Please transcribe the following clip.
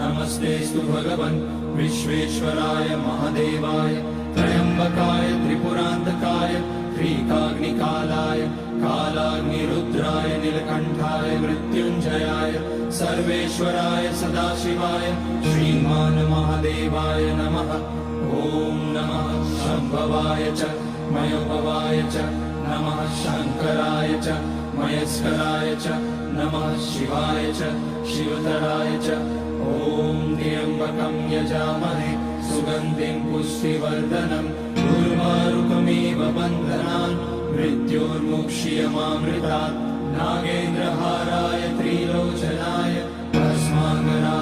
नमस्तेस्तु भगवन् विश्वेश्वराय महादेवाय त्र्यम्बकाय त्रिपुरान्तकाय त्रिकाग्निकालाय कालाग्निरुद्राय नीलकण्ठाय मृत्युञ्जयाय सर्वेश्वराय सदाशिवाय श्रीमान् महादेवाय नमः। ॐ नमः शम्भवाय च मयोभवाय च नमः शङ्कराय च मयस्कराय च नमः शिवाय च शिवतराय च। ॐ त्र्यम्बकं यजामहे सुगन्धिं पुष्टिवर्धनम् उर्वारुकमिव बन्धनान् मृत्योर्मुक्ष्यमामृतात्। नागेन्द्रहाराय त्रिलोचनाय भस्माङ्गराय